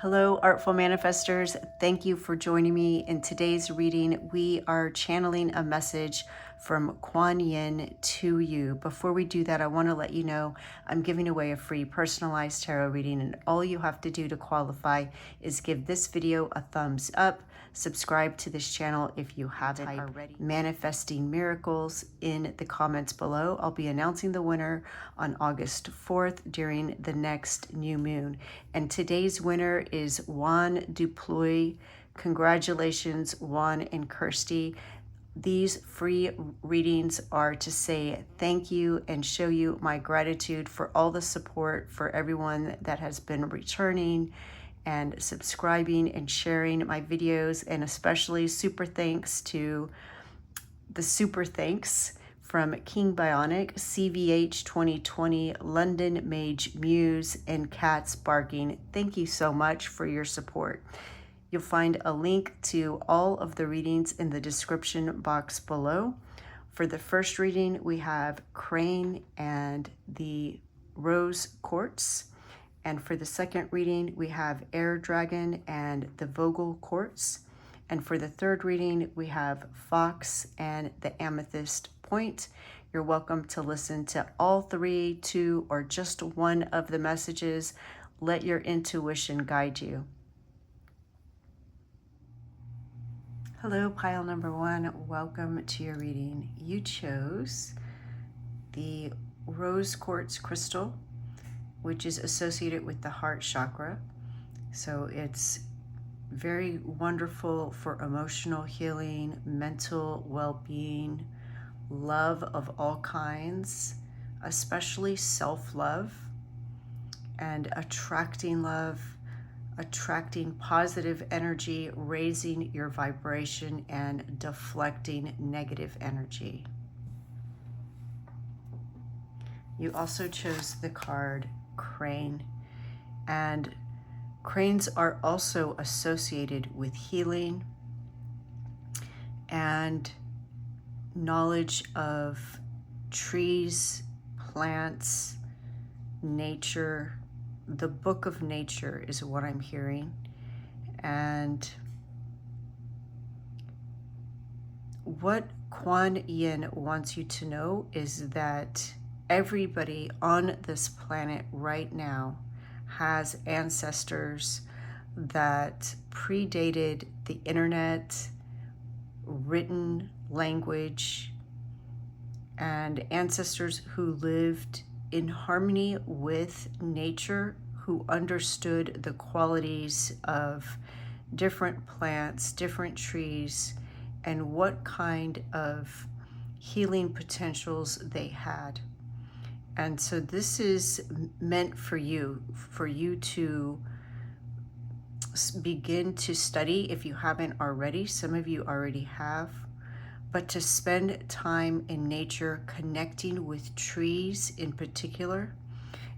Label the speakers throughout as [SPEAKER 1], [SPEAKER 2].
[SPEAKER 1] Hello, Artful Manifestors. Thank you for joining me. In today's reading, we are channeling a message from Quan to you. Before we do that, I want to let you know I'm giving away a free personalized tarot reading, and all you have to do to qualify is give this video a thumbs up, subscribe to this channel if you haven't already. Manifesting miracles in the comments below. I'll be announcing the winner on August 4th during the next new moon. And today's winner is Juan Duploy. Congratulations, Juan and Kirsty. These free readings are to say thank you and show you my gratitude for all the support for everyone that has been returning and subscribing and sharing my videos, and especially super thanks to the super thanks from King Bionic, CVH 2020, London Mage Muse, and Cats Barking. Thank you so much for your support. You'll find a link to all of the readings in the description box below. For the first reading, we have Crane and the Rose Quartz. And for the second reading, we have Air Dragon and the Vogel Quartz. And for the third reading, we have Fox and the Amethyst Point. You're welcome to listen to all three, two, or just one of the messages. Let your intuition guide you. Hello, pile number one. Welcome to your reading. You chose the Rose Quartz crystal, which is associated with the heart chakra. So it's very wonderful for emotional healing, mental well-being, love of all kinds, especially self-love, and attracting love, attracting positive energy, raising your vibration, and deflecting negative energy. You also chose the card Crane, and cranes are also associated with healing and knowledge of trees, plants, nature. The book of nature is what I'm hearing. And what Quan wants you to know is that everybody on this planet right now has ancestors that predated the internet, written language, and ancestors who lived in harmony with nature, who understood the qualities of different plants, different trees, and what kind of healing potentials they had. And so this is meant for you to begin to study if you haven't already. Some of you already have. But to spend time in nature, connecting with trees in particular,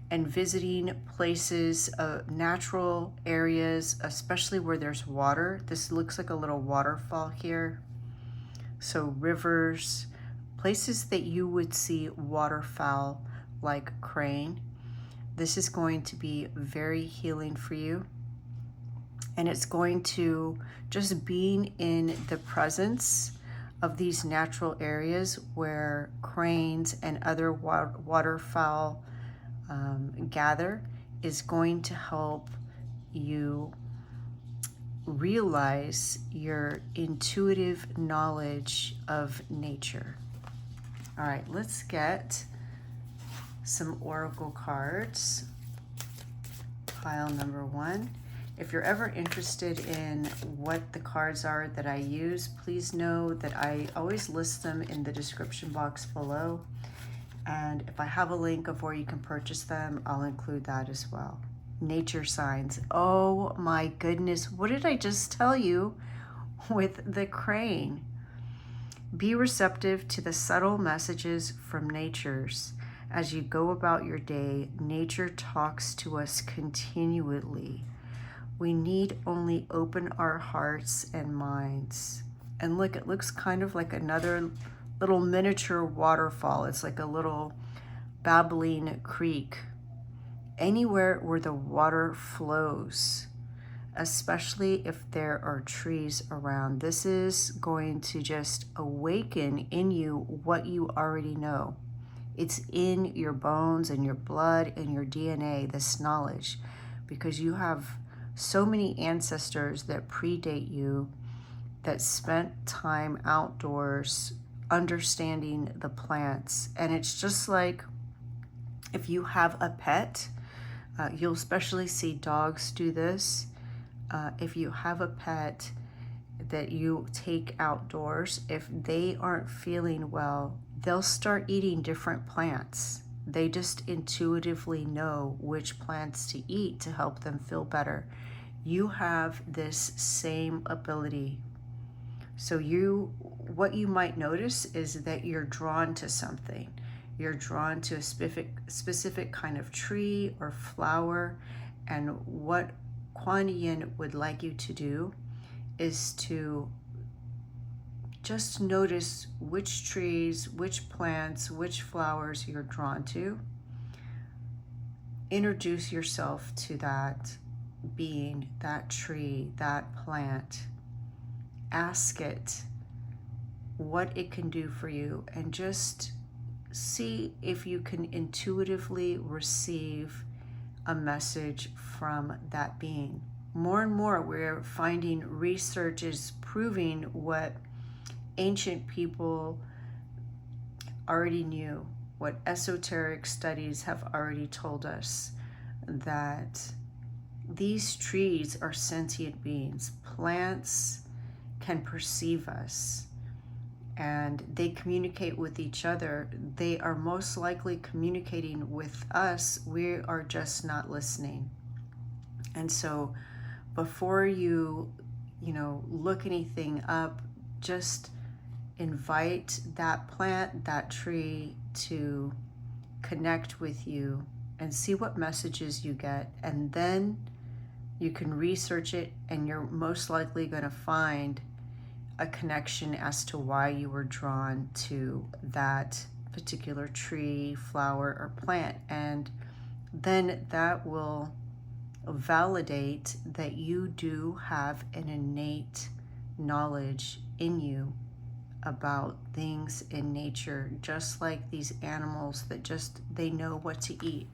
[SPEAKER 1] and visiting places, natural areas, especially where there's water. This looks like a little waterfall here. So rivers, places that you would see waterfowl like crane. This is going to be very healing for you. And it's going to just being in the presence of these natural areas where cranes and other waterfowl gather is going to help you realize your intuitive knowledge of nature. All right, let's get some oracle cards. Pile number one. If you're ever interested in what the cards are that I use, please know that I always list them in the description box below. And if I have a link of where you can purchase them, I'll include that as well. Nature signs. Oh my goodness, what did I just tell you with the crane? Be receptive to the subtle messages from natures. As you go about your day, nature talks to us continually. We need only open our hearts and minds. And look, it looks kind of like another little miniature waterfall. It's like a little babbling creek. Anywhere where the water flows, especially if there are trees around. This is going to just awaken in you what you already know. It's in your bones and your blood and your DNA, this knowledge, because you have so many ancestors that predate you that spent time outdoors understanding the plants. And it's just like if you have a pet, you'll especially see dogs do this. If you have a pet that you take outdoors, if they aren't feeling well, they'll start eating different plants. They just intuitively know which plants to eat to help them feel better. You have this same ability. So what you might notice is that you're drawn to something. You're drawn to a specific kind of tree or flower. And what Quan Yin would like you to do is to just notice which trees, which plants, which flowers you're drawn to. Introduce yourself to that being, that tree, that plant. Ask it what it can do for you, and just see if you can intuitively receive a message from that being. More and more, we're finding research is proving what ancient people already knew, what esoteric studies have already told us, that these trees are sentient beings. Plants can perceive us, and they communicate with each other. They are most likely communicating with us. We are just not listening. And so before you look anything up, just invite that plant, that tree to connect with you and see what messages you get. And then you can research it, and you're most likely going to find a connection as to why you were drawn to that particular tree, flower, or plant. And then that will validate that you do have an innate knowledge in you about things in nature, just like these animals that they know what to eat.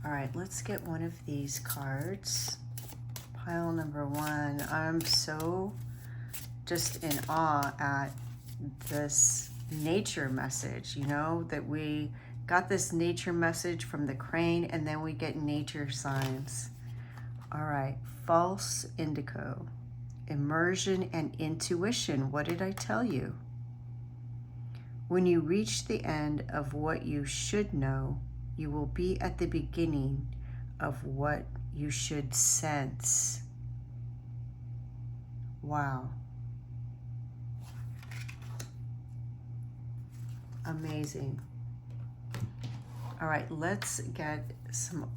[SPEAKER 1] All right, let's get one of these cards. Pile number 1. I'm so just in awe at this nature message, that we got this nature message from the crane, and then we get nature signs. All right, false indigo, immersion and intuition. What did I tell you? When you reach the end of what you should know, you will be at the beginning of what you should sense. Wow. Amazing. All right, let's get some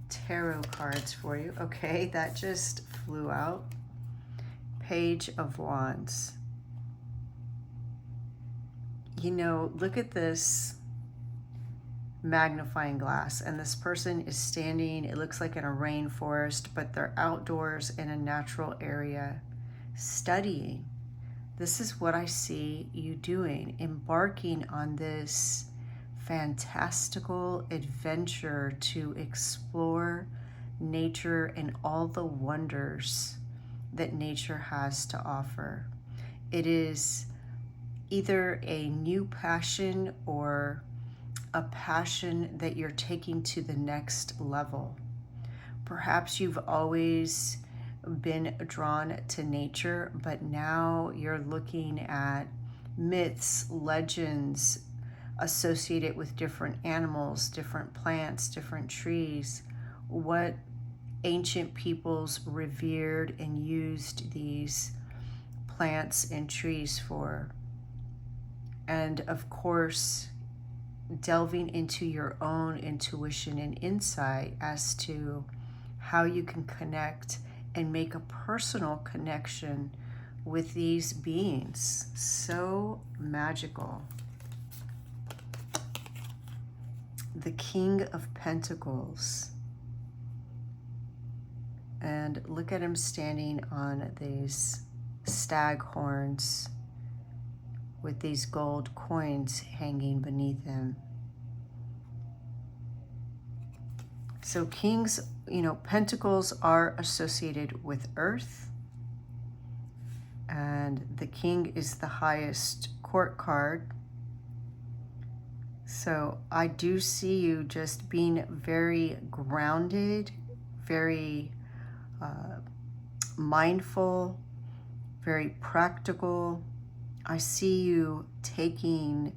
[SPEAKER 1] tarot cards for you. Okay, that just flew out. Page of Wands. Look at this magnifying glass, and this person is standing, it looks like in a rainforest, but they're outdoors in a natural area studying. This is what I see you doing, embarking on this fantastical adventure to explore nature and all the wonders that nature has to offer. It is either a new passion or a passion that you're taking to the next level. Perhaps you've always been drawn to nature, but now you're looking at myths, legends associated with different animals, different plants, different trees, what ancient peoples revered and used these plants and trees for. And of course, delving into your own intuition and insight as to how you can connect and make a personal connection with these beings. So magical. The King of Pentacles. And look at him standing on these stag horns with these gold coins hanging beneath him. So kings, pentacles are associated with earth. And the king is the highest court card. So I do see you just being very grounded, very mindful, very practical. I see you taking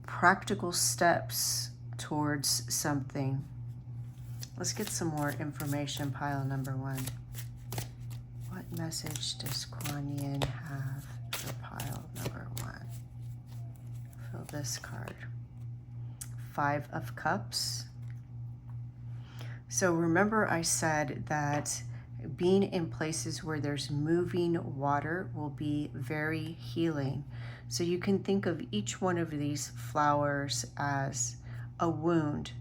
[SPEAKER 1] practical steps towards something. Let's get some more information, pile number 1. What message does Quan Yin have for pile number 1? Fill this card. 5 of Cups. So remember I said that being in places where there's moving water will be very healing. So you can think of each one of these flowers as a wound.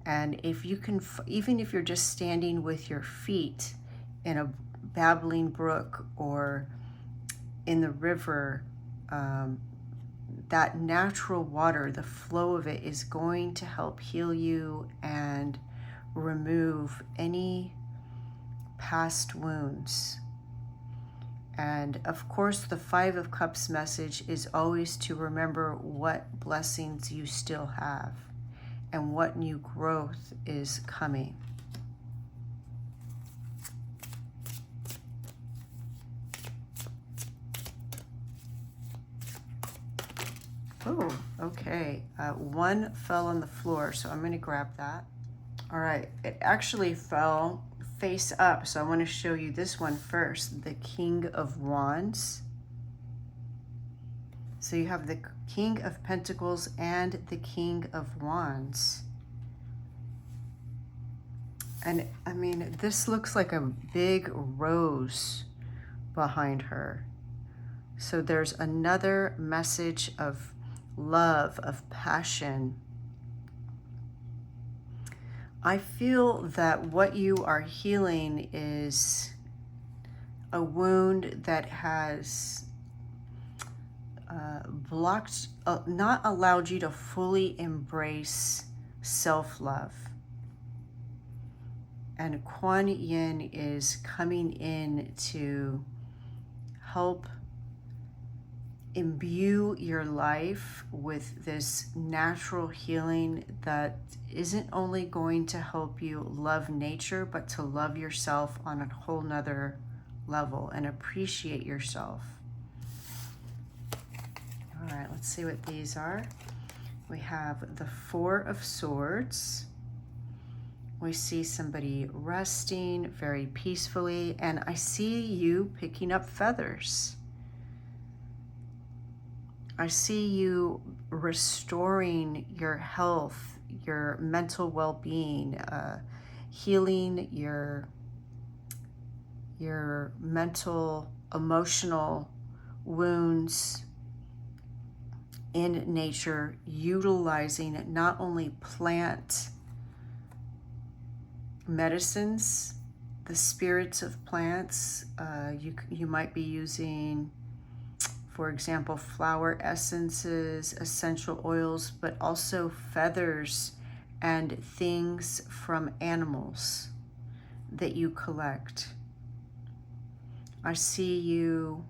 [SPEAKER 1] And if you can, even if you're just standing with your feet in a babbling brook or in the river, that natural water, the flow of it is going to help heal you and remove any past wounds. And of course, the 5 of Cups message is always to remember what blessings you still have and what new growth is coming. Oh, okay. 1 fell on the floor, so I'm going to grab that. All right, it actually fell face up, so I want to show you this one first, the King of Wands. So you have the King of Pentacles and the King of Wands. And I mean, this looks like a big rose behind her. So there's another message of love, of passion. I feel that what you are healing is a wound that has blocked, not allowed you to fully embrace self-love. And Quan Yin is coming in to help imbue your life with this natural healing that isn't only going to help you love nature, but to love yourself on a whole nother level and appreciate yourself. All right, let's see what these are. We have the 4 of Swords. We see somebody resting very peacefully, and I see you picking up feathers. I see you restoring your health, your mental well-being, healing your mental, emotional wounds in nature, utilizing not only plant medicines, the spirits of plants. You might be using, for example, flower essences, essential oils, but also feathers and things from animals that you collect. I see you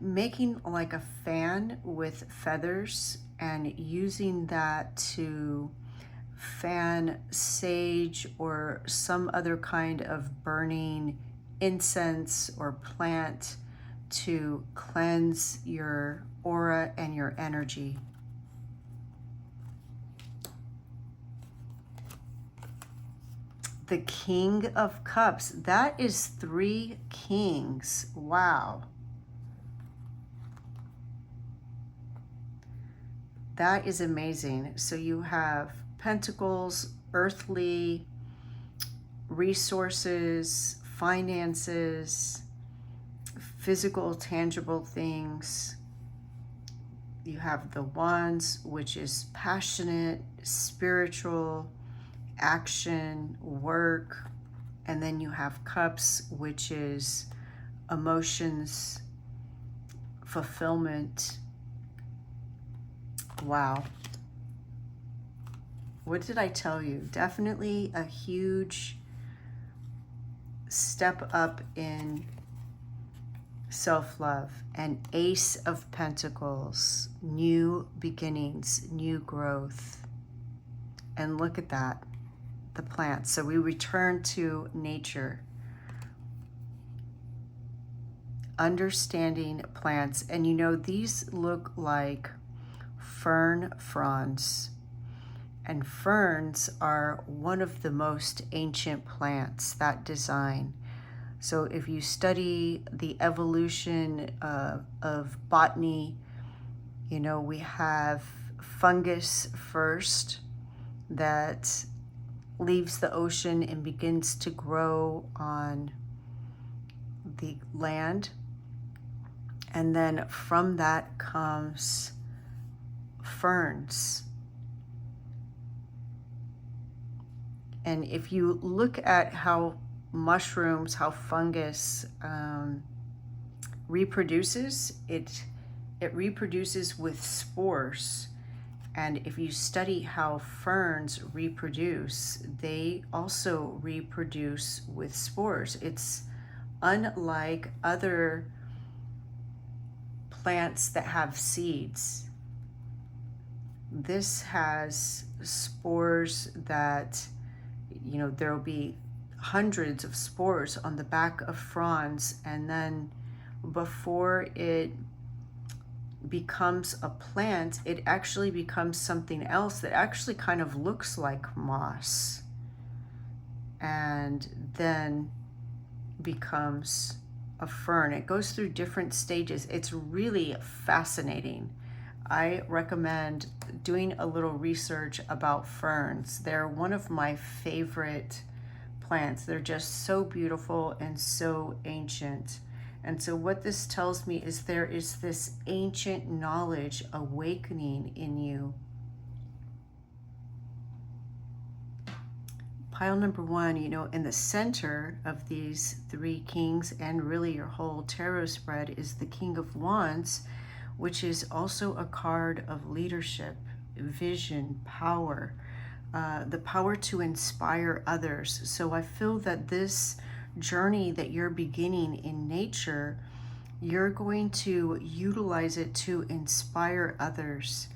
[SPEAKER 1] making like a fan with feathers and using that to fan sage or some other kind of burning incense or plant to cleanse your aura and your energy. The King of Cups, that is 3 kings. Wow. That is amazing. So you have pentacles, earthly resources, finances, physical, tangible things. You have the Wands, which is passionate, spiritual, action, work, and then you have cups, which is emotions, fulfillment. Wow. What did I tell you? Definitely a huge step up in self-love. And Ace of Pentacles, new beginnings, new growth. And look at that, the plants. So we return to nature. Understanding plants. And you know, these look like fern fronds. And ferns are one of the most ancient plants, that design. So if you study the evolution of botany, you know, we have fungus first that leaves the ocean and begins to grow on the land. And then from that comes ferns. And if you look at how mushrooms, how fungus reproduces, it reproduces with spores. And if you study how ferns reproduce, they also reproduce with spores. It's unlike other plants that have seeds. This has spores that, you know, there will be hundreds of spores on the back of fronds, and then before it becomes a plant, it actually becomes something else that actually kind of looks like moss, and then becomes a fern. It goes through different stages. It's really fascinating. I recommend doing a little research about ferns. They're one of my favorite plants. They're just so beautiful and so ancient. And so what this tells me is there is this ancient knowledge awakening in you. Pile number one, you know, in the center of these three kings and really your whole tarot spread is the King of Wands, which is also a card of leadership, vision, power, the power to inspire others. So I feel that this journey that you're beginning in nature, you're going to utilize it to inspire others,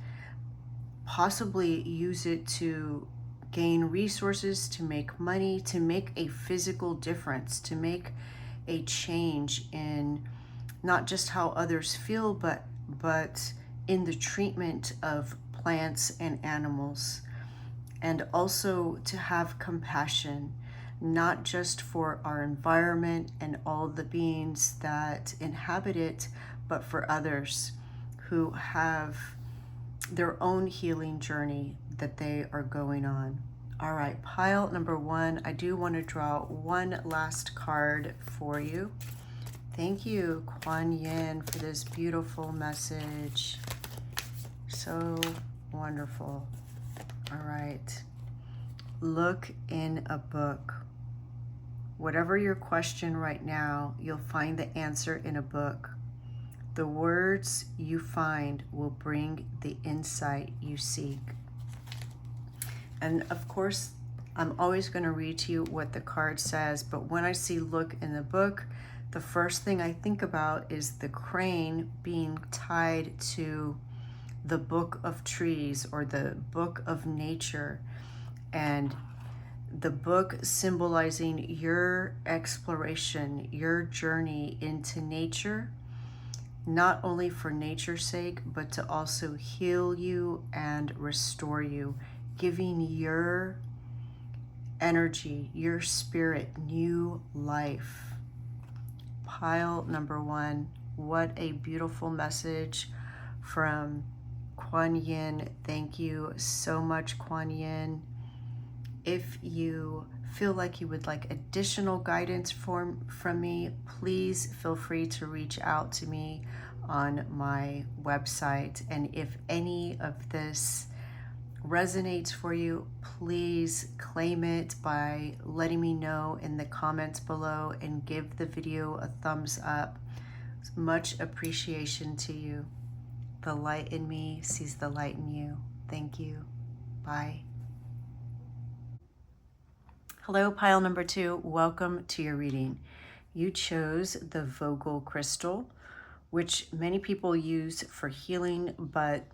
[SPEAKER 1] possibly use it to gain resources, to make money, to make a physical difference, to make a change in not just how others feel, but in the treatment of plants and animals. And also to have compassion, not just for our environment and all the beings that inhabit it, but for others who have their own healing journey that they are going on. All right, pile number one, I do want to draw one last card for you. Thank you, Quan Yin, for this beautiful message. So wonderful. All right. Look in a book. Whatever your question right now, you'll find the answer in a book. The words you find will bring the insight you seek. And of course, I'm always going to read to you what the card says, but when I see look in the book, the first thing I think about is the crane being tied to the book of trees or the book of nature, and the book symbolizing your exploration, your journey into nature, not only for nature's sake, but to also heal you and restore you, giving your energy, your spirit, new life. Pile number one, what a beautiful message from Quan Yin. Thank you so much, Quan Yin. If you feel like you would like additional guidance from me, please feel free to reach out to me on my website. And if any of this resonates for you, please claim it by letting me know in the comments below and give the video a thumbs up. Much appreciation to you. The light in me sees the light in you. Thank you. Bye. Hello, pile number 2. Welcome to your reading. You chose the Vogel crystal, which many people use for healing, but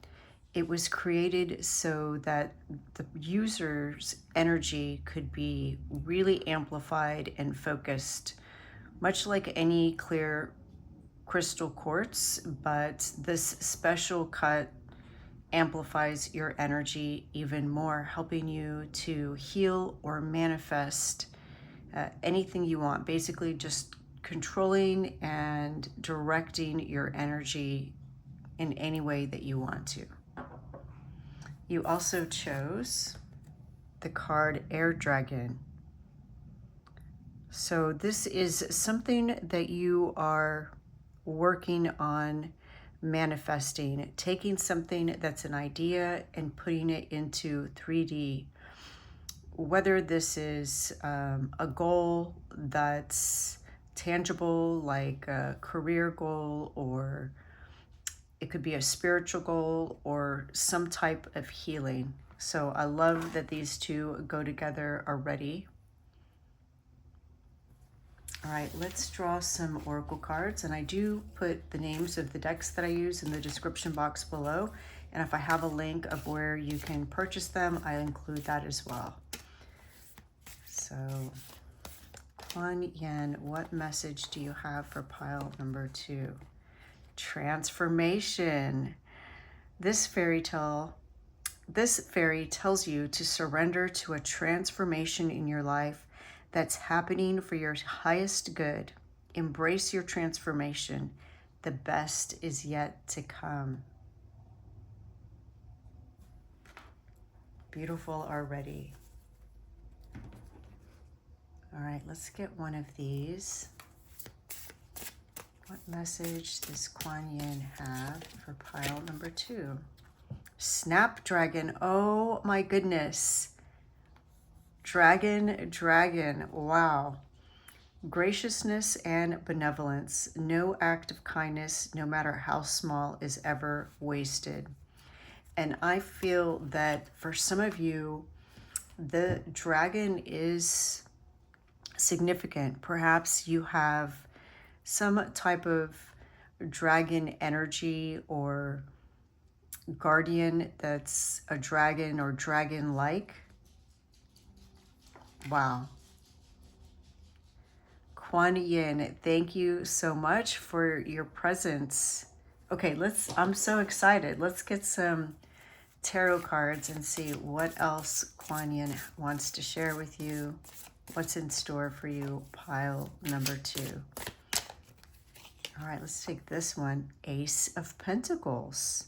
[SPEAKER 1] it was created so that the user's energy could be really amplified and focused, much like any clear crystal quartz, but this special cut amplifies your energy even more, helping you to heal or manifest anything you want. Basically just controlling and directing your energy in any way that you want to. You also chose the card Air Dragon. So this is something that you are working on manifesting, taking something that's an idea and putting it into 3D. Whether this is a goal that's tangible, like a career goal, or it could be a spiritual goal or some type of healing. So I love that these two go together already. All right, let's draw some oracle cards, and I do put the names of the decks that I use in the description box below, and if I have a link of where you can purchase them, I include that as well. So, Quan Yin, what message do you have for pile number 2? Transformation. This fairy tells you to surrender to a transformation in your life that's happening for your highest good. Embrace your transformation. The best is yet to come. Beautiful already. All right, let's get one of these. What message does Quan Yin have for pile number 2? Snapdragon. Oh my goodness. Dragon. Wow. Graciousness and benevolence. No act of kindness, no matter how small, is ever wasted. And I feel that for some of you, the dragon is significant. Perhaps you have some type of dragon energy or guardian that's a dragon or dragon-like. Wow. Quan Yin, thank you so much for your presence. Okay, I'm so excited. Let's get some tarot cards and see what else Quan Yin wants to share with you. What's in store for you, pile number 2. All right, let's take this one, Ace of Pentacles.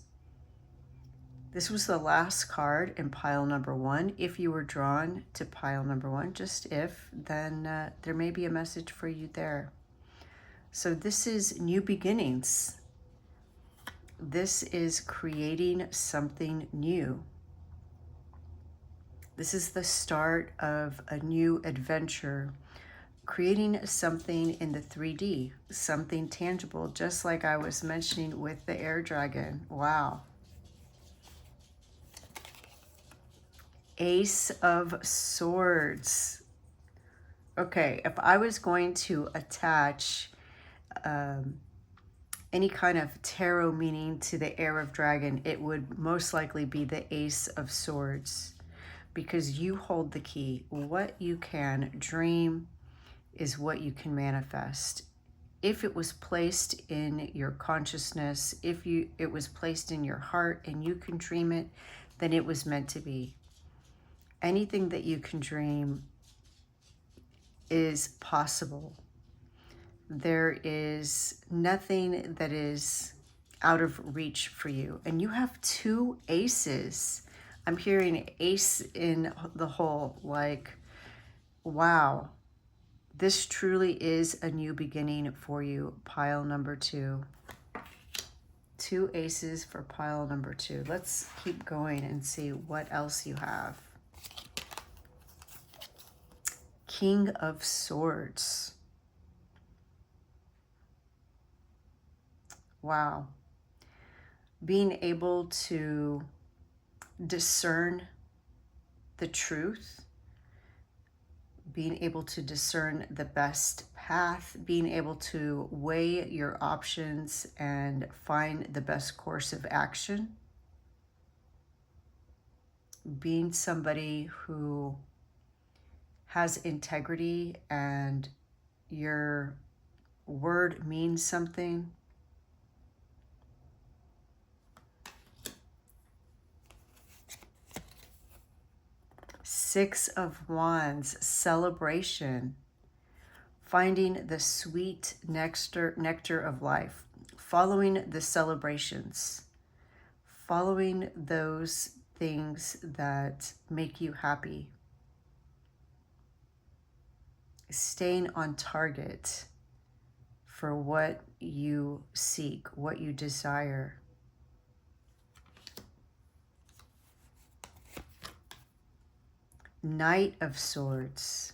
[SPEAKER 1] This was the last card in pile number 1. If you were drawn to pile number 1, just if, then there may be a message for you there. So this is new beginnings. This is creating something new. This is the start of a new adventure, creating something in the 3D, something tangible, just like I was mentioning with the Air Dragon. Wow. Ace of Swords. Okay, if I was going to attach any kind of tarot meaning to the Air of Dragon, it would most likely be the Ace of Swords, because you hold the key. What you can dream is what you can manifest. If it was placed in your consciousness, it was placed in your heart and you can dream it, then it was meant to be. Anything that you can dream is possible. There is nothing that is out of reach for you. And you have 2 aces. I'm hearing ace in the hole, like, wow. This truly is a new beginning for you, pile number 2. 2 aces for pile number 2. Let's keep going and see what else you have. King of Swords. Wow. Being able to discern the truth, being able to discern the best path, being able to weigh your options and find the best course of action, being somebody who has integrity and your word means something. Six of Wands, celebration, finding the sweet nectar of life, following the celebrations, following those things that make you happy, staying on target for what you seek, what you desire. Knight of Swords.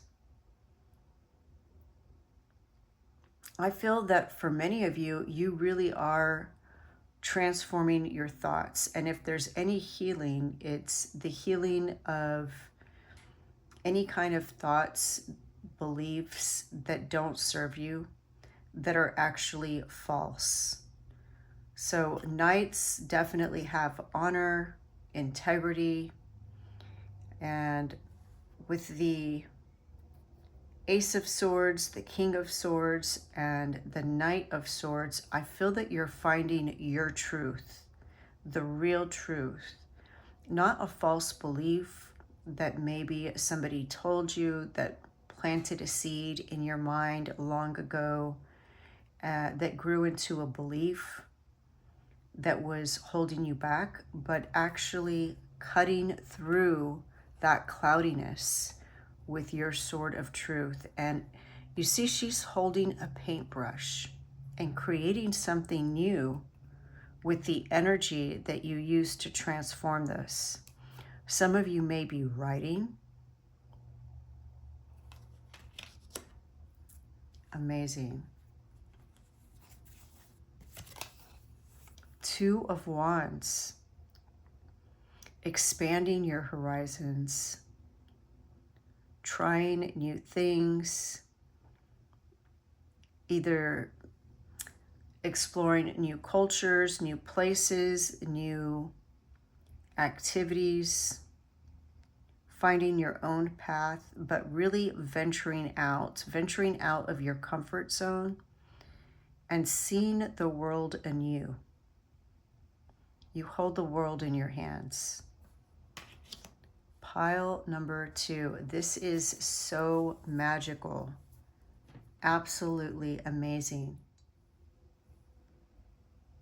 [SPEAKER 1] I feel that for many of you, you really are transforming your thoughts. And if there's any healing, it's the healing of any kind of thoughts, beliefs that don't serve you, that are actually false. So knights definitely have honor, integrity, and with the Ace of Swords, the King of Swords, and the Knight of Swords, I feel that you're finding your truth, the real truth, not a false belief that maybe somebody told you that planted a seed in your mind long ago that grew into a belief that was holding you back, but actually cutting through that cloudiness with your sword of truth. And you see, she's holding a paintbrush and creating something new with the energy that you use to transform this. Some of you may be writing. Amazing. Two of Wands. Expanding your horizons, trying new things, either exploring new cultures, new places, new activities, finding your own path, but really venturing out of your comfort zone and seeing the world anew. You hold the world in your hands. Pile number 2. This is so magical. Absolutely amazing.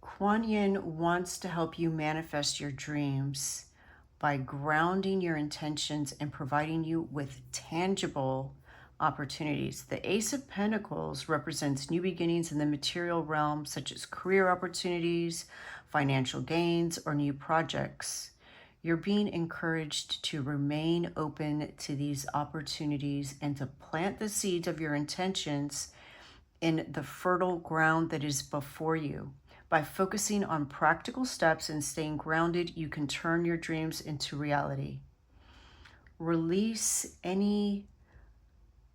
[SPEAKER 1] Quan Yin wants to help you manifest your dreams by grounding your intentions and providing you with tangible opportunities. The Ace of Pentacles represents new beginnings in the material realm, such as career opportunities, financial gains, or new projects. You're being encouraged to remain open to these opportunities and to plant the seeds of your intentions in the fertile ground that is before you. By focusing on practical steps and staying grounded, you can turn your dreams into reality. Release any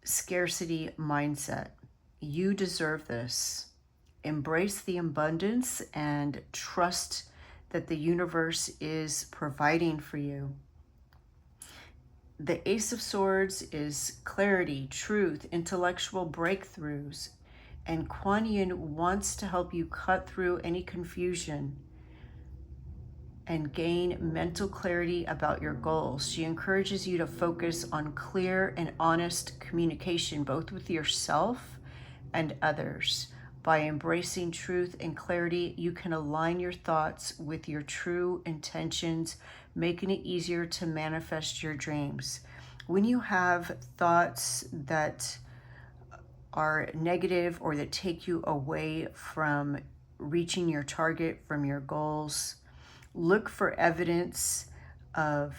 [SPEAKER 1] scarcity mindset. You deserve this. Embrace the abundance and trust that the universe is providing for you. The Ace of Swords is clarity, truth, intellectual breakthroughs, and Quan Yin wants to help you cut through any confusion and gain mental clarity about your goals. She encourages you to focus on clear and honest communication, both with yourself and others. By embracing truth and clarity, you can align your thoughts with your true intentions, making it easier to manifest your dreams. When you have thoughts that are negative or that take you away from reaching your target from your goals. Look for evidence of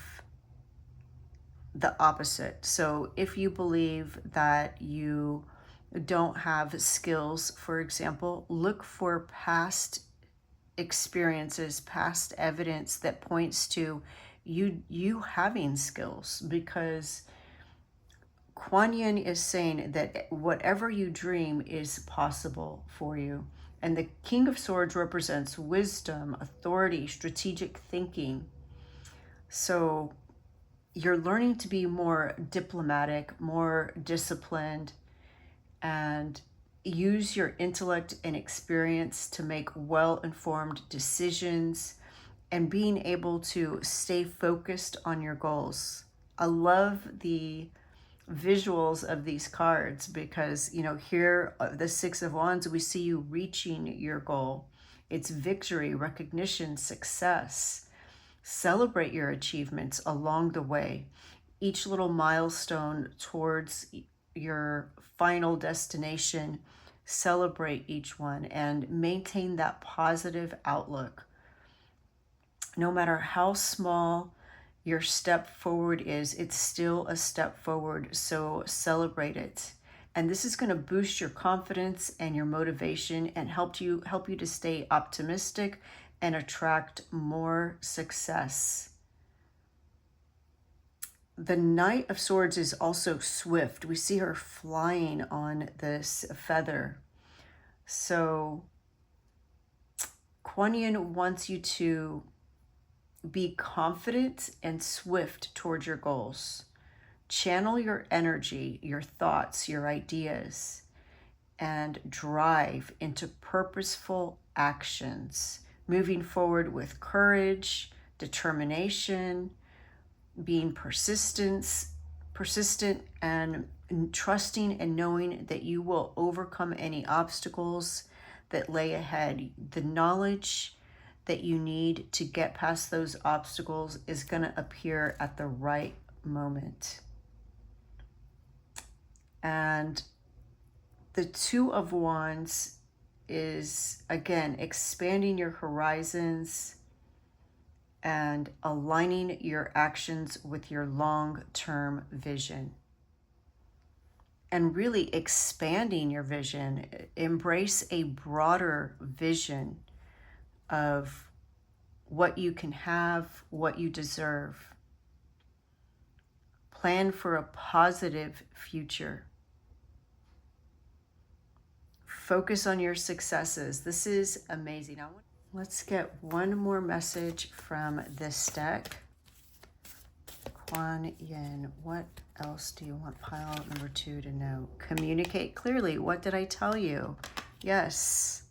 [SPEAKER 1] the opposite. So if you believe that you don't have skills, for example, look for past experiences, past evidence that points to you having skills, because Quan Yin is saying that whatever you dream is possible for you. And the King of Swords represents wisdom, authority, strategic thinking. So you're learning to be more diplomatic, more disciplined, and use your intellect and experience to make well-informed decisions and being able to stay focused on your goals. I love the visuals of these cards because, you know, here, the Six of Wands, we see you reaching your goal. It's victory, recognition, success. Celebrate your achievements along the way. Each little milestone towards your final destination, celebrate each one and maintain that positive outlook. No matter how small your step forward is, it's still a step forward, so celebrate it. And this is going to boost your confidence and your motivation and help you to stay optimistic and attract more success. The Knight of Swords is also swift. We see her flying on this feather. So Quan Yin wants you to be confident and swift towards your goals. Channel your energy, your thoughts, your ideas, and drive into purposeful actions, moving forward with courage, determination, being persistent, and trusting and knowing that you will overcome any obstacles that lay ahead. The knowledge that you need to get past those obstacles is going to appear at the right moment. And the Two of Wands is, again, expanding your horizons and aligning your actions with your long-term vision. And really expanding your vision. Embrace a broader vision of what you can have, what you deserve. Plan for a positive future. Focus on your successes. This is amazing. Let's get one more message from this deck. Quan Yin, what else do you want pile number 2 to know? Communicate clearly. What did I tell you? Yes.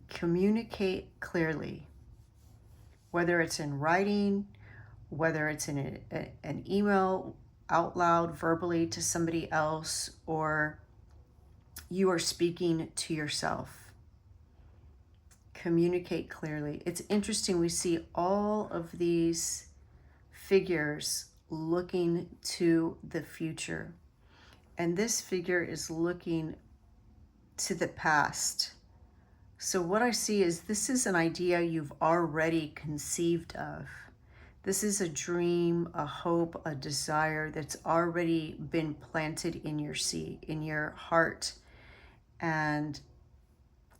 [SPEAKER 1] Communicate clearly. Whether it's in writing, whether it's in an email out loud verbally to somebody else, or you are speaking to yourself. Communicate clearly. It's interesting, we see all of these figures looking to the future. And this figure is looking to the past. So what I see is this is an idea you've already conceived of. This is a dream, a hope, a desire that's already been planted in your heart. And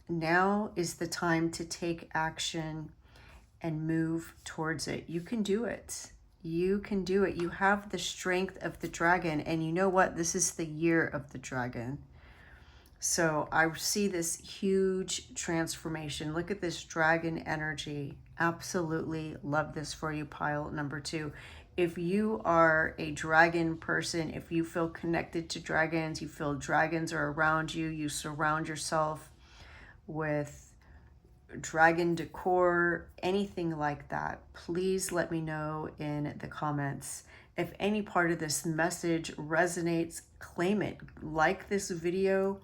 [SPEAKER 1] now is the time to take action and move towards it. You can do it. You can do it. You have the strength of the dragon. And you know what? This is the year of the dragon. So I see this huge transformation. Look at this dragon energy. Absolutely love this for you, pile number 2. If you are a dragon person, if you feel connected to dragons, you feel dragons are around you, you surround yourself with dragon decor, anything like that, please let me know in the comments. If any part of this message resonates, claim it. Like this video.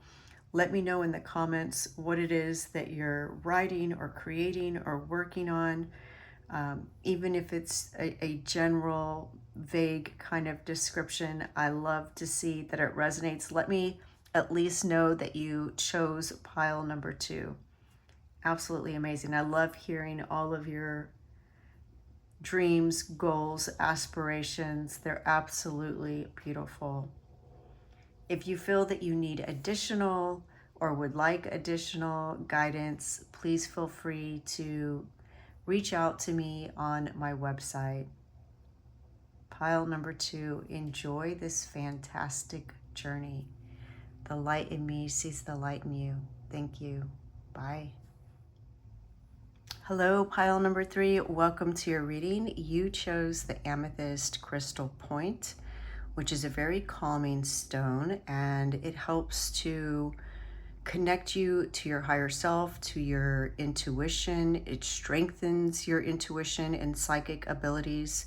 [SPEAKER 1] Let me know in the comments what it is that you're writing or creating or working on. Even if it's a general, vague kind of description, I love to see that it resonates. Let me at least know that you chose pile number 2. Absolutely amazing. I love hearing all of your dreams, goals, aspirations. They're absolutely beautiful. If you feel that you need additional or would like additional guidance, please feel free to reach out to me on my website. Pile number 2, enjoy this fantastic journey. The light in me sees the light in you. Thank you. Bye. Hello, pile number 3. Welcome to your reading. You chose the amethyst crystal point, which is a very calming stone, and it helps to connect you to your higher self, to your intuition. It strengthens your intuition and psychic abilities.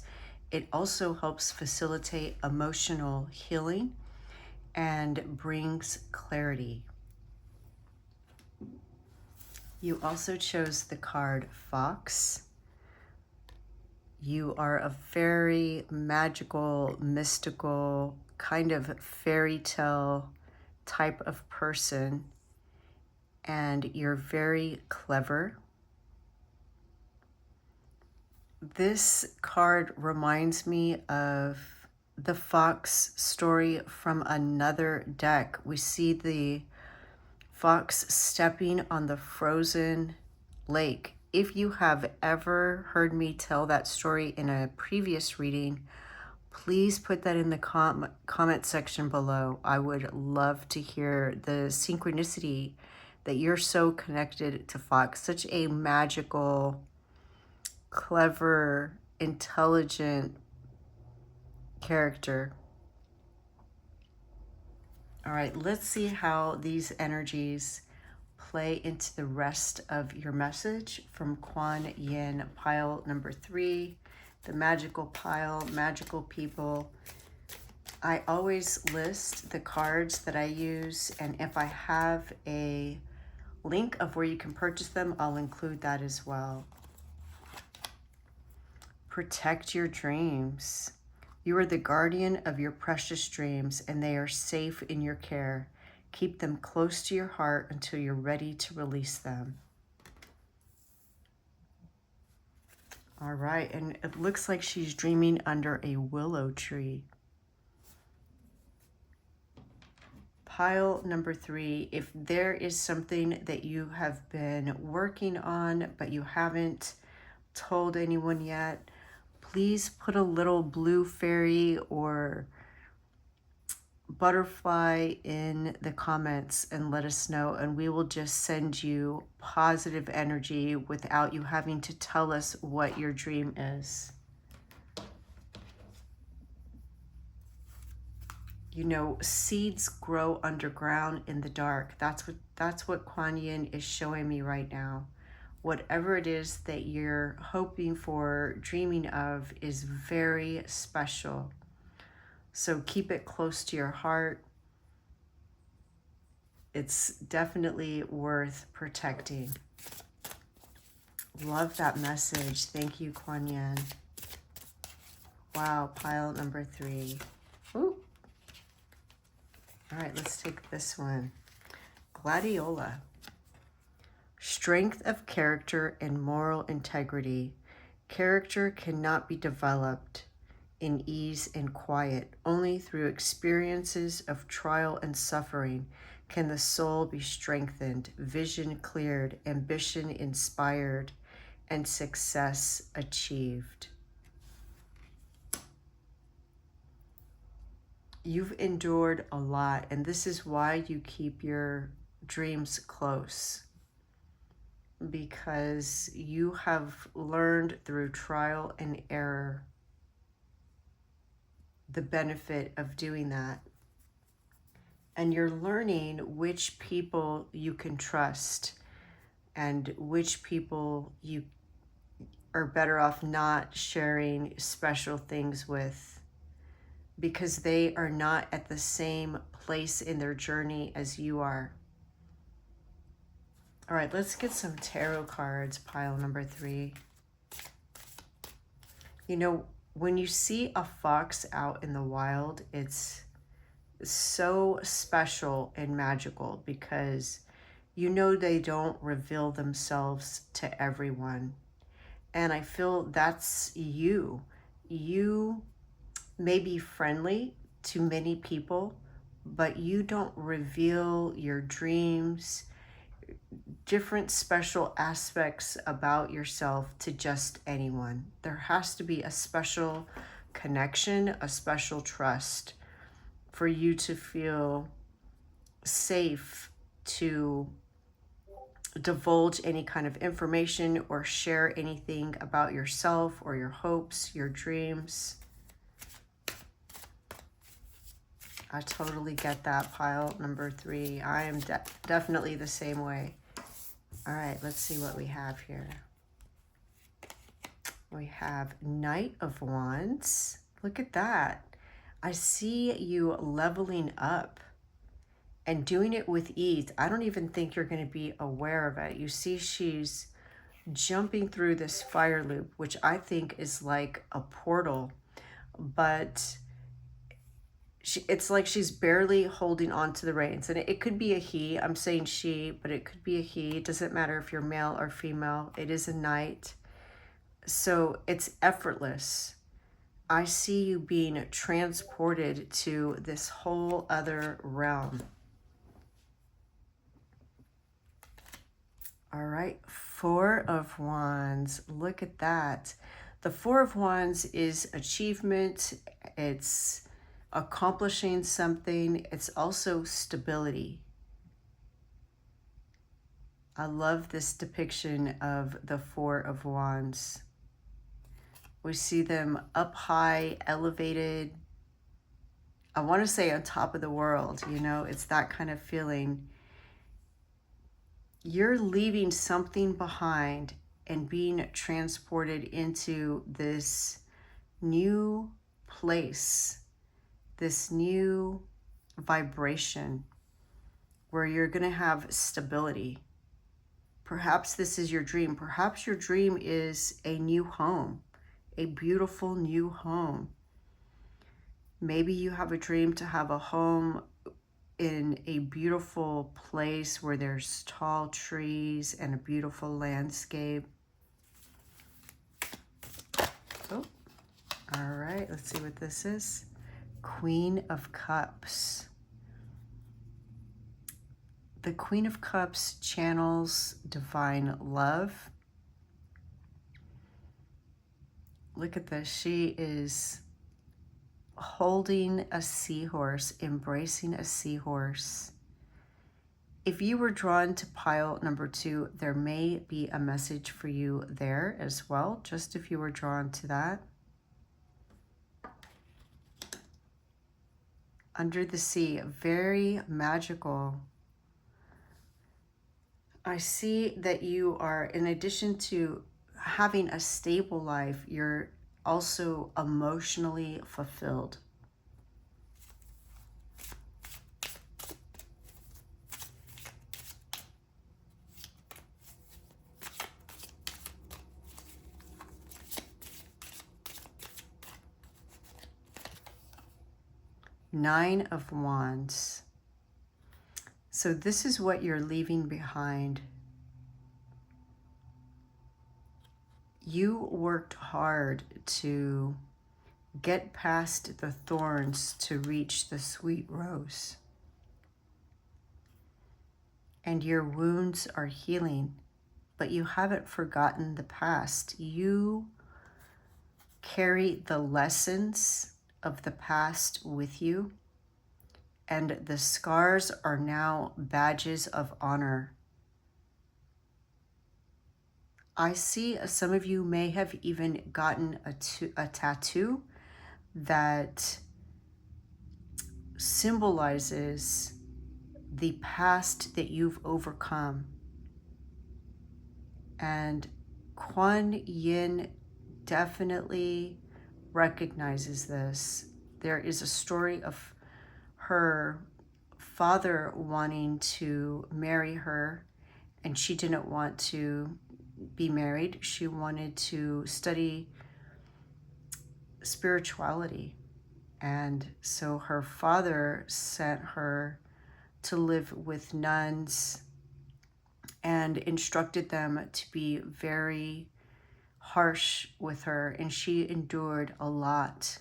[SPEAKER 1] It also helps facilitate emotional healing and brings clarity. You also chose the card Fox. You are a very magical, mystical, kind of fairy tale type of person, and you're very clever. This card reminds me of the fox story from another deck. We see the fox stepping on the frozen lake. If you have ever heard me tell that story in a previous reading, please put that in the comment section below. I would love to hear the synchronicity that you're so connected to fox. Such a magical, clever, intelligent character. All right, let's see how these energies play into the rest of your message from Quan Yin, pile number 3, the magical pile, magical people. I always list the cards that I use, and if I have a link of where you can purchase them, I'll include that as well. Protect your dreams. You are the guardian of your precious dreams, and they are safe in your care. Keep them close to your heart until you're ready to release them. All right, and it looks like she's dreaming under a willow tree. Pile number 3, if there is something that you have been working on but you haven't told anyone yet, please put a little blue fairy or butterfly in the comments and let us know, and we will just send you positive energy without you having to tell us what your dream is. You know, seeds grow underground in the dark. That's what Quan Yin is showing me right now. Whatever it is that you're hoping for, dreaming of, is very special. So keep it close to your heart. It's definitely worth protecting. Love that message. Thank you, Quan Yin. Wow, pile number 3. Ooh. All right, let's take this one. Gladiola. Strength of character and moral integrity. Character cannot be developed in ease and quiet. Only through experiences of trial and suffering can the soul be strengthened, vision cleared, ambition inspired, and success achieved. You've endured a lot, and this is why you keep your dreams close, because you have learned through trial and error the benefit of doing that. And you're learning which people you can trust and which people you are better off not sharing special things with, because they are not at the same place in their journey as you are. All right, let's get some tarot cards, pile number 3. You know, when you see a fox out in the wild, it's so special and magical because You know they don't reveal themselves to everyone. And I feel that's you. You may be friendly to many people, but you don't reveal your dreams, different special aspects about yourself to just anyone. There has to be a special connection, a special trust for you to feel safe to divulge any kind of information or share anything about yourself or your hopes, your dreams. I totally get that, pile number 3. I am definitely the same way. All right, let's see what we have here. We have Knight of Wands. Look at that. I see you leveling up and doing it with ease. I don't even think you're going to be aware of it. You see she's jumping through this fire loop, which I think is like a portal, but it's like she's barely holding on to the reins. And it could be a he. I'm saying she, but it could be a he. It doesn't matter if you're male or female. It is a knight. So it's effortless. I see you being transported to this whole other realm. All right, 4 of Wands. Look at that. The 4 of Wands is achievement. It's accomplishing something. It's also stability. I love this depiction of the 4 of Wands. We see them up high, elevated. I want to say on top of the world, you know, it's that kind of feeling. You're leaving something behind and being transported into this new place, this new vibration where you're going to have stability. Perhaps this is your dream. Perhaps your dream is a new home, a beautiful new home. Maybe you have a dream to have a home in a beautiful place where there's tall trees and a beautiful landscape. Oh, all right, let's see what this is. Queen of Cups. The Queen of Cups channels divine love. Look at this. She is holding a seahorse, embracing a seahorse. If you were drawn to pile number 2, there may be a message for you there as well, just if you were drawn to that. Under the sea, very magical. I see that you are, in addition to having a stable life, you're also emotionally fulfilled. Nine of Wands. So this is what you're leaving behind. You worked hard to get past the thorns to reach the sweet rose. And your wounds are healing, but you haven't forgotten the past. You carry the lessons of the past with you, and the scars are now badges of honor. I see some of you may have even gotten a tattoo that symbolizes the past that you've overcome. And Quan Yin definitely recognizes this. There is a story of her father wanting to marry her, and she didn't want to be married. She wanted to study spirituality. And so her father sent her to live with nuns and instructed them to be very harsh with her, and she endured a lot.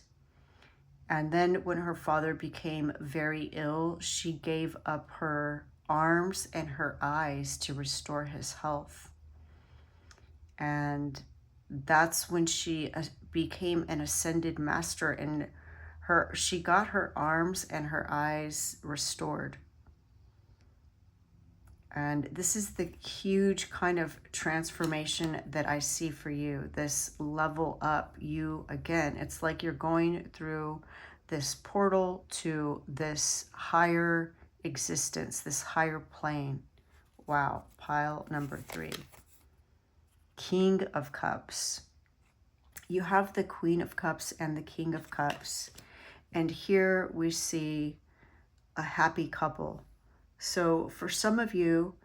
[SPEAKER 1] And then when her father became very ill, she gave up her arms and her eyes to restore his health. And that's when she became an ascended master, and she got her arms and her eyes restored. And this is the huge kind of transformation that I see for you, this level up. You, again, it's like you're going through this portal to this higher existence, this higher plane. Wow, pile number 3. King of Cups. You have the Queen of Cups and the King of Cups. And here we see a happy couple. So for some of you,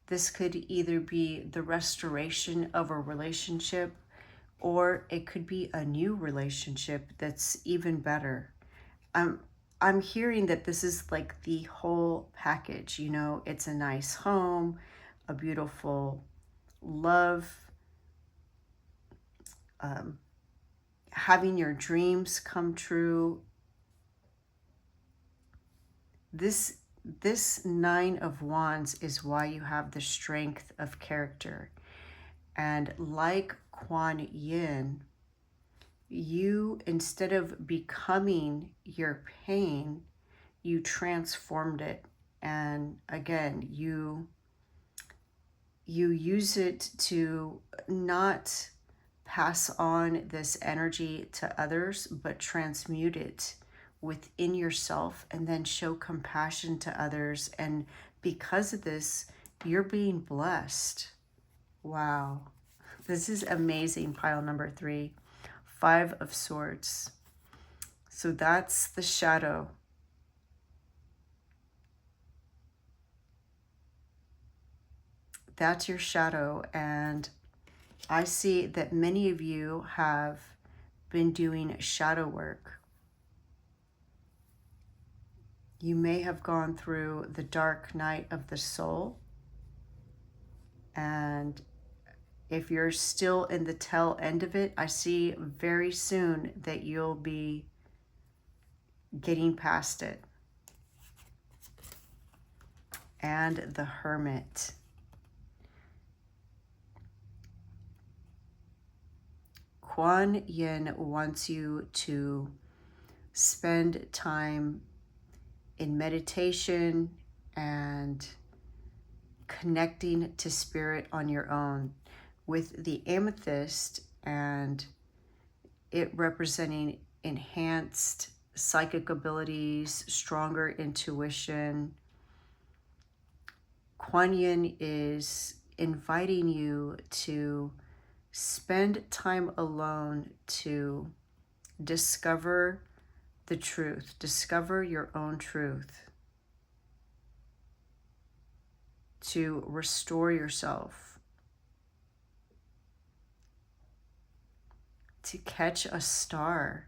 [SPEAKER 1] this could either be the restoration of a relationship, or it could be a new relationship that's even better. I'm hearing that this is like the whole package. You know, it's a nice home, a beautiful love, having your dreams come true. This 9 of Wands is why you have the strength of character. And like Quan Yin, you, instead of becoming your pain, you transformed it. And again, you use it to not pass on this energy to others, but transmute it within yourself and then show compassion to others. And because of this, you're being blessed. Wow. This is amazing. Pile number 3, 5 of Swords. So that's the shadow. That's your shadow. And I see that many of you have been doing shadow work. You may have gone through the dark night of the soul. And if you're still in the tail end of it, I see very soon that you'll be getting past it. And the Hermit. Quan Yin wants you to spend time in meditation and connecting to spirit on your own, with the amethyst and it representing enhanced psychic abilities, stronger intuition. Quan Yin is inviting you to spend time alone to discover the truth, discover your own truth, to restore yourself, to catch a star.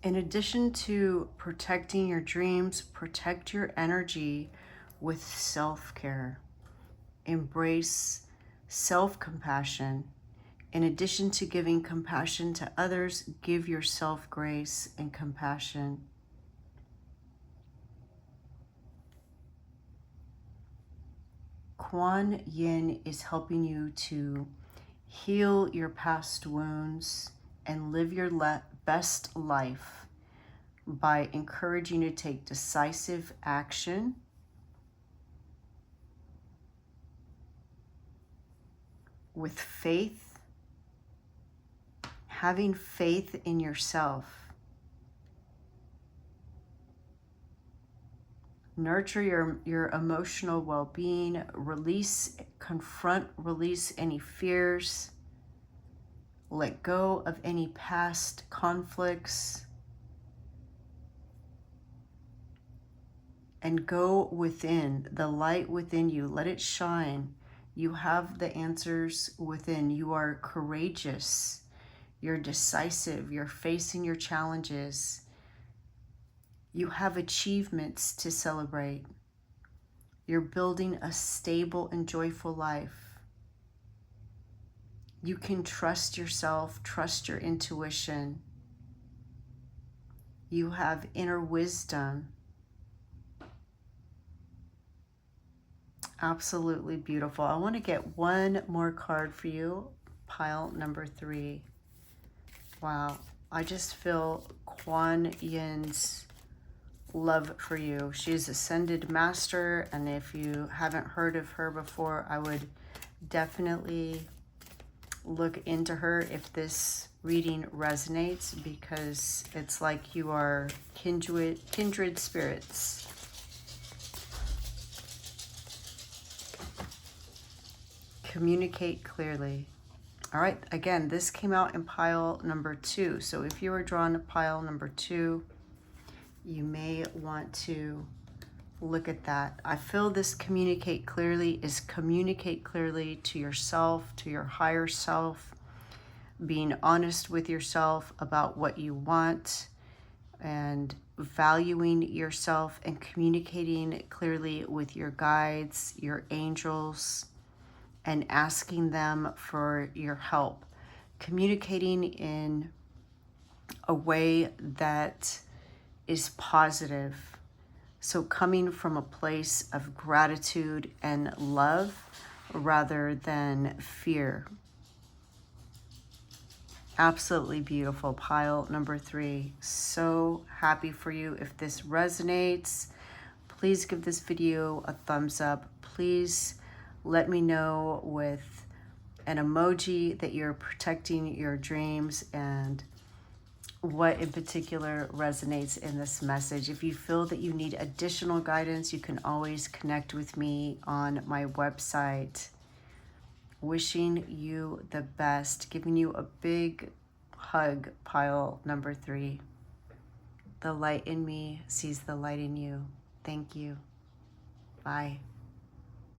[SPEAKER 1] In addition to protecting your dreams, protect your energy with self-care. Embrace self-compassion. In addition to giving compassion to others, give yourself grace and compassion. Quan Yin is helping you to heal your past wounds and live your best life by encouraging you to take decisive action, with faith, having faith in yourself. Nurture your emotional well-being, confront, release any fears, let go of any past conflicts, and go within, the light within you, let it shine. You have the answers within. You are courageous. You're decisive. You're facing your challenges. You have achievements to celebrate. You're building a stable and joyful life. You can trust yourself, trust your intuition. You have inner wisdom. Absolutely beautiful. I want to get one more card for you, pile number 3. Wow, I just feel Quan Yin's love for you. She's Ascended Master, and if you haven't heard of her before, I would definitely look into her if this reading resonates, because it's like you are kindred spirits. Communicate clearly. All right, again, this came out in pile number 2. So if you were drawn to pile number 2, you may want to look at that. I feel this communicate clearly is communicate clearly to yourself, to your higher self, being honest with yourself about what you want and valuing yourself, and communicating clearly with your guides, your angels, and asking them for your help. Communicating in a way that is positive. So coming from a place of gratitude and love rather than fear. Absolutely beautiful. Pile number 3. So happy for you. If this resonates, please give this video a thumbs up. Please let me know with an emoji that you're protecting your dreams and what in particular resonates in this message. If you feel that you need additional guidance, you can always connect with me on my website. Wishing you the best, giving you a big hug, pile number 3. The light in me sees the light in you. Thank you. Bye.